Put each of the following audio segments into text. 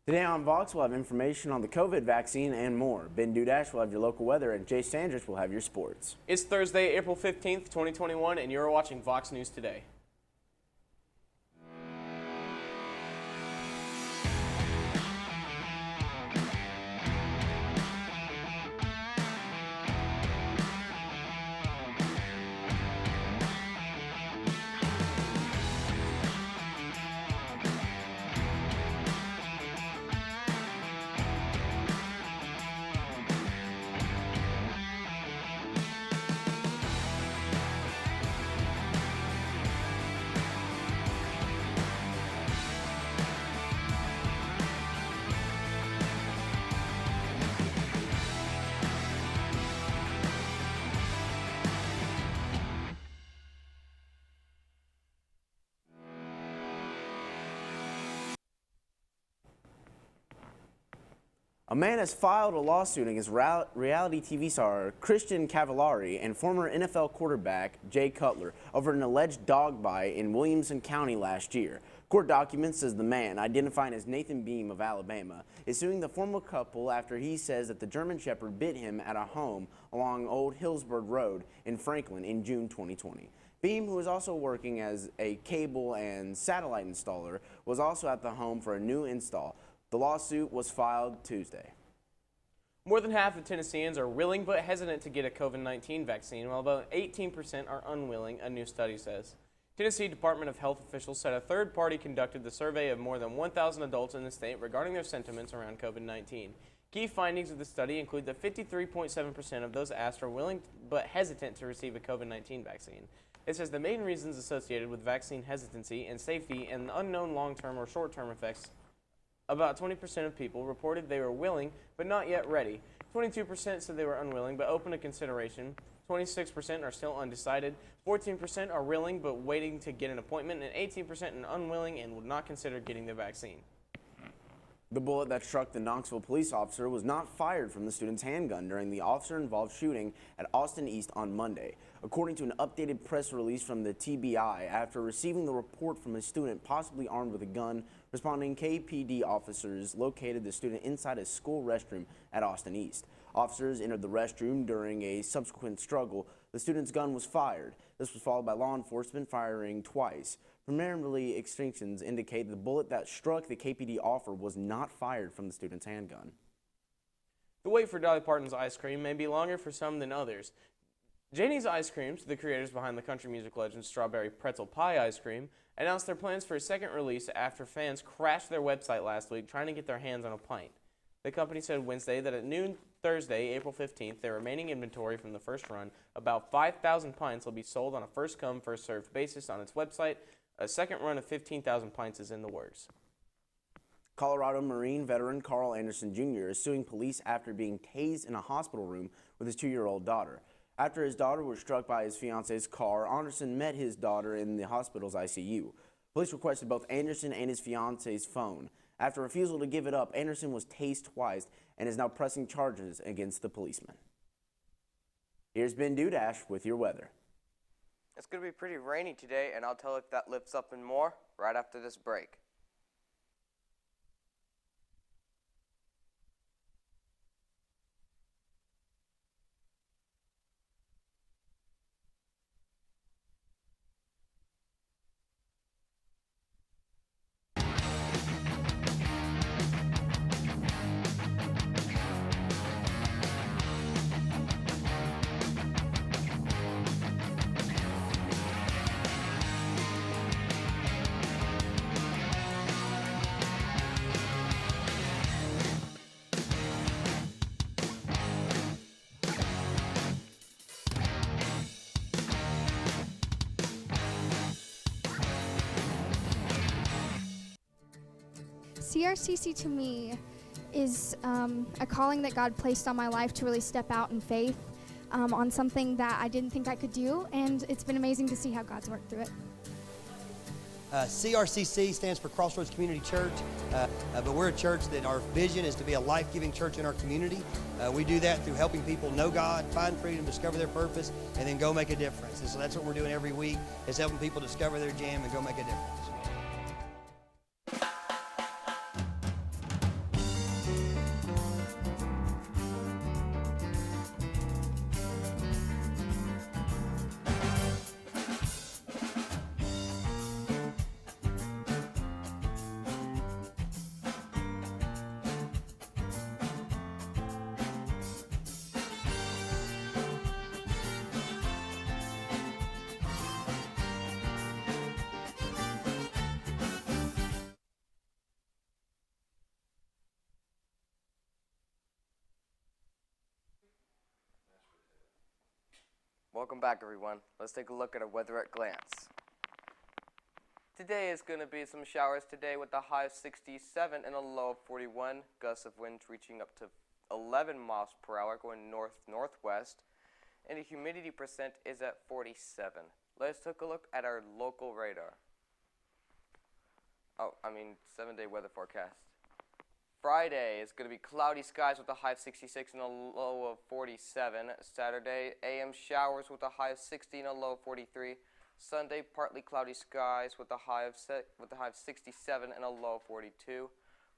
Today on VOX, we'll have information on the COVID vaccine and more. Ben Dudash will have your local weather, and Jay Sanders will have your sports. It's Thursday, April 15th, 2021, and you're watching VOX News Today. A man has filed a lawsuit against reality TV star Christian Cavallari and former NFL quarterback Jay Cutler over an alleged dog bite in Williamson County last year. Court documents says the man, identified as Nathan Beam of Alabama, is suing the former couple after he says that the German Shepherd bit him at a home along Old Hillsburg Road in Franklin in June 2020. Beam, who is also working as a cable and satellite installer, was also at the home for a new install. The lawsuit was filed Tuesday. More than half of Tennesseans are willing but hesitant to get a COVID-19 vaccine, while about 18% are unwilling, a new study says. Tennessee Department of Health officials said a third party conducted the survey of more than 1,000 adults in the state regarding their sentiments around COVID-19. Key findings of the study include that 53.7% of those asked are willing but hesitant to receive a COVID-19 vaccine. It says the main reasons associated with vaccine hesitancy and safety and unknown long-term or short-term effects. About 20% of people reported they were willing but not yet ready. 22% said they were unwilling but open to consideration. 26% are still undecided. 14% are willing but waiting to get an appointment, and 18% are unwilling and would not consider getting the vaccine. The bullet that struck the Knoxville police officer was not fired from the student's handgun during the officer-involved shooting at Austin East on Monday, according to an updated press release from the TBI. After receiving the report from a student possibly armed with a gun, responding KPD officers located the student inside a school restroom at Austin East. Officers entered the restroom during a subsequent struggle. The student's gun was fired. This was followed by law enforcement firing twice. Preliminary extinctions indicate the bullet that struck the KPD officer was not fired from the student's handgun. The wait for Dolly Parton's ice cream may be longer for some than others. Janie's Ice Creams, the creators behind the country music legend Strawberry Pretzel Pie Ice Cream, announced their plans for a second release after fans crashed their website last week trying to get their hands on a pint. The company said Wednesday that at noon Thursday, April 15th, their remaining inventory from the first run, about 5,000 pints, will be sold on a first-come, first-served basis on its website. A second run of 15,000 pints is in the works. Colorado Marine veteran Carl Anderson Jr. is suing police after being tased in a hospital room with his 2-year-old daughter. After his daughter was struck by his fiance's car, Anderson met his daughter in the hospital's ICU. Police requested both Anderson and his fiance's phone. After refusal to give it up, Anderson was tased twice and is now pressing charges against the policeman. Here's Ben Dudash with your weather. It's going to be pretty rainy today, and I'll tell you if that lifts up and more right after this break. CRCC to me is a calling that God placed on my life to really step out in faith on something that I didn't think I could do, and it's been amazing to see how God's worked through it. CRCC stands for Crossroads Community Church, but we're a church that our vision is to be a life-giving church in our community. We do that through helping people know God, find freedom, discover their purpose, and then go make a difference. And so that's what we're doing every week, is helping people discover their jam and go make a difference. Welcome back, everyone. Let's take a look at a weather at glance. Today is going to be some showers today with a high of 67 and a low of 41. Gusts of wind reaching up to 11 miles per hour going north-northwest. And the humidity percent is at 47. Let's take a look at our local radar. 7-day weather forecast. Friday is going to be cloudy skies with a high of 66 and a low of 47. Saturday, AM showers with a high of 60 and a low of 43. Sunday, partly cloudy skies with a high of 67 and a low of 42.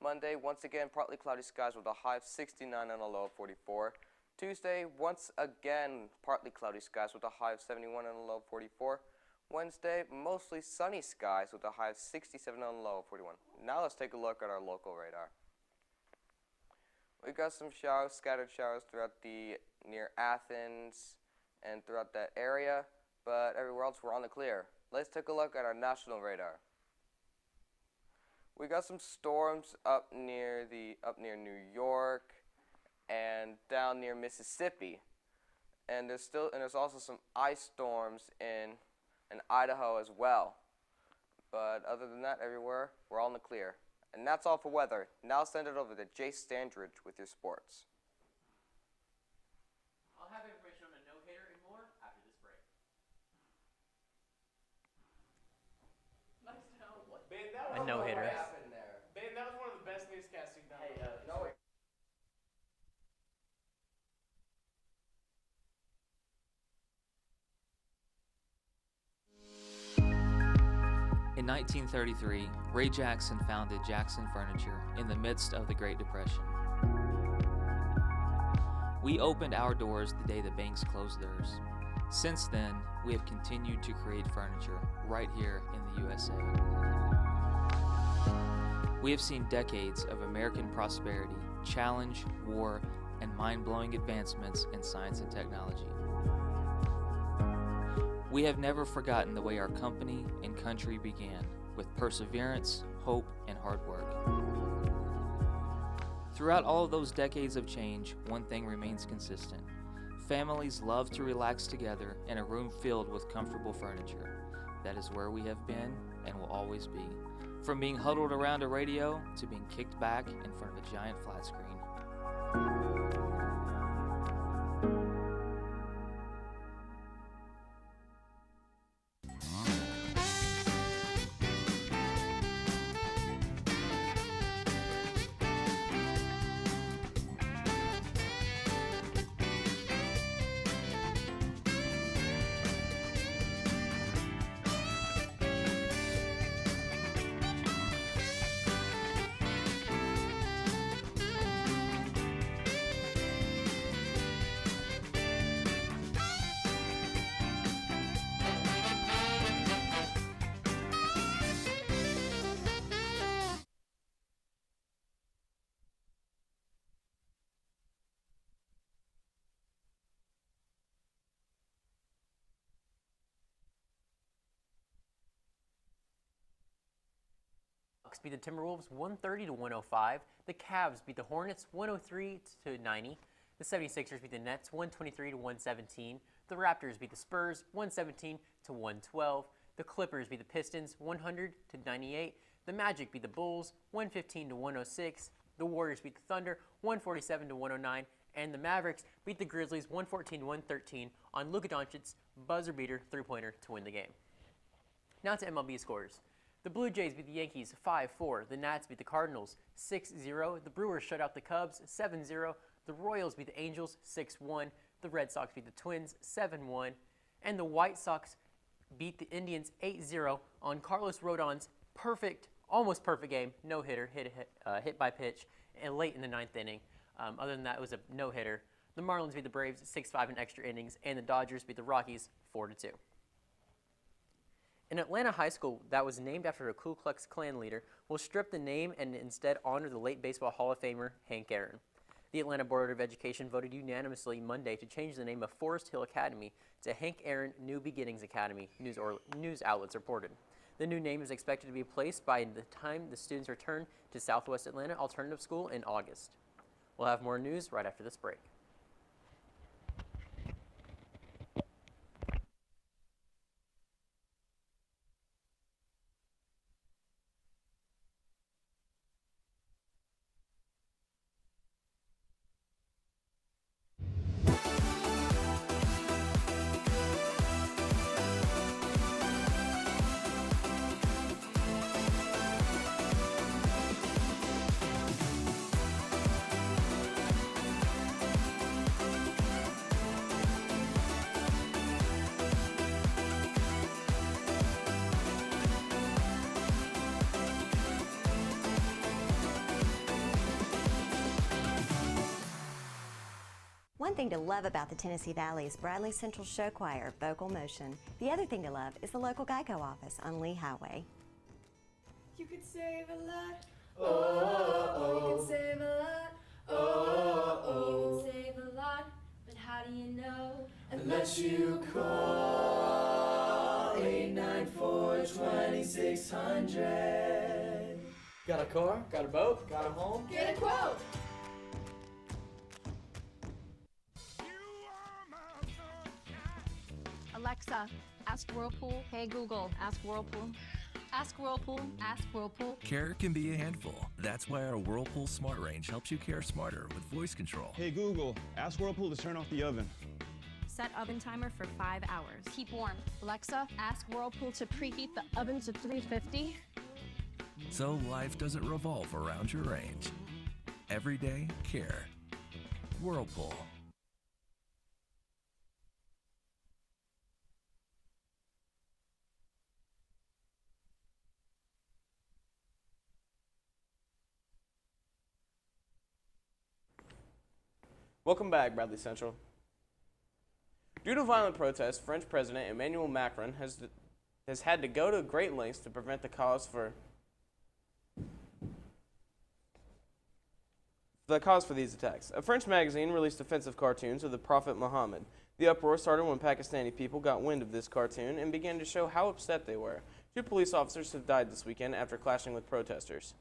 Monday, once again, partly cloudy skies with a high of 69 and a low of 44. Tuesday, once again, partly cloudy skies with a high of 71 and a low of 44. Wednesday, mostly sunny skies with a high of 67 and a low of 41. Now let's take a look at our local radar. We've got some showers, scattered showers throughout near Athens and throughout that area, but everywhere else we're on the clear. Let's take a look at our national radar. We got some storms up near New York and down near Mississippi, and there's also some ice storms in Idaho as well. But other than that, everywhere we're all in the clear. And that's all for weather. Now send it over to Jace Standridge with your sports. I'll have information on a no-hitter and more after this break. Ben, that was A no-hitter. What happened there? Ben, that was one of the best newscasts you've done. In 1933, Ray Jackson founded Jackson Furniture in the midst of the Great Depression. We opened our doors the day the banks closed theirs. Since then, we have continued to create furniture right here in the USA. We have seen decades of American prosperity, challenge, war, and mind-blowing advancements in science and technology. We have never forgotten the way our company and country began, with perseverance, hope, and hard work. Throughout all of those decades of change, one thing remains consistent. Families love to relax together in a room filled with comfortable furniture. That is where we have been and will always be. From being huddled around a radio to being kicked back in front of a giant flat screen. VOX beat the Timberwolves 130 to 105. The Cavs beat the Hornets 103 to 90. The 76ers beat the Nets 123 to 117. The Raptors beat the Spurs 117 to 112. The Clippers beat the Pistons 100 to 98. The Magic beat the Bulls 115 to 106. The Warriors beat the Thunder 147 to 109. And the Mavericks beat the Grizzlies 114 to 113 on Luka Doncic's buzzer beater three-pointer to win the game. Now to MLB scores. The Blue Jays beat the Yankees 5-4. The Nats beat the Cardinals 6-0. The Brewers shut out the Cubs 7-0. The Royals beat the Angels 6-1. The Red Sox beat the Twins 7-1. And the White Sox beat the Indians 8-0 on Carlos Rodon's almost perfect game, no-hitter, hit by pitch, and late in the ninth inning. Other than that, it was a no-hitter. The Marlins beat the Braves 6-5 in extra innings, and the Dodgers beat the Rockies 4-2. An Atlanta high school that was named after a Ku Klux Klan leader will strip the name and instead honor the late Baseball Hall of Famer Hank Aaron. The Atlanta Board of Education voted unanimously Monday to change the name of Forest Hill Academy to Hank Aaron New Beginnings Academy, news outlets reported. The new name is expected to be placed by the time the students return to Southwest Atlanta Alternative School in August. We'll have more news right after this break. One thing to love about the Tennessee Valley is Bradley Central Show Choir, Vocal Motion. The other thing to love is the local Geico office on Lee Highway. You could save a lot. Oh, you can save a lot. Oh, you can save a lot. But how do you know? Unless you call 894-2600. Got a car? Got a boat? Got a home? Get a quote. Alexa, ask Whirlpool. Hey Google, ask Whirlpool. Ask Whirlpool, ask Whirlpool. Care can be a handful. That's why our Whirlpool Smart Range helps you care smarter with voice control. Hey Google, ask Whirlpool to turn off the oven. Set oven timer for 5 hours. Keep warm. Alexa, ask Whirlpool to preheat the oven to 350. So life doesn't revolve around your range. Everyday care. Whirlpool. Welcome back, Bradley Central. Due to violent protests, French President Emmanuel Macron has had to go to great lengths to prevent the cause for these attacks. A French magazine released offensive cartoons of the Prophet Muhammad. The uproar started when Pakistani people got wind of this cartoon and began to show how upset they were. 2 police officers have died this weekend after clashing with protesters.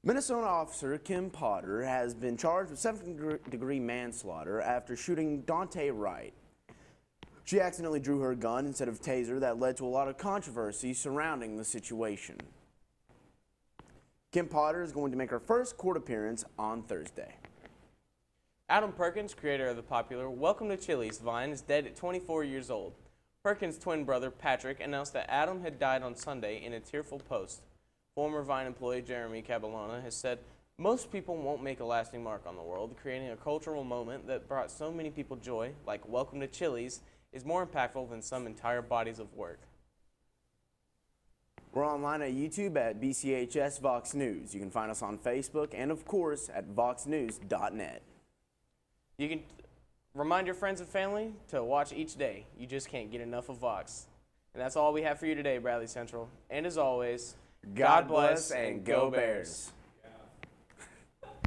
Minnesota officer Kim Potter has been charged with second-degree manslaughter after shooting Dante Wright. She accidentally drew her gun instead of taser that led to a lot of controversy surrounding the situation. Kim Potter is going to make her first court appearance on Thursday. Adam Perkins, creator of the popular Welcome to Chili's Vine, is dead at 24 years old. Perkins' twin brother, Patrick, announced that Adam had died on Sunday in a tearful post. Former Vine employee Jeremy Caballona has said, "Most people won't make a lasting mark on the world. Creating a cultural moment that brought so many people joy, like Welcome to Chili's, is more impactful than some entire bodies of work." We're online at YouTube at BCHS VOX News. You can find us on Facebook and, of course, at voxnews.net. You can remind your friends and family to watch each day. You just can't get enough of VOX. And that's all we have for you today, Bradley Central. And as always, God bless and go Bears.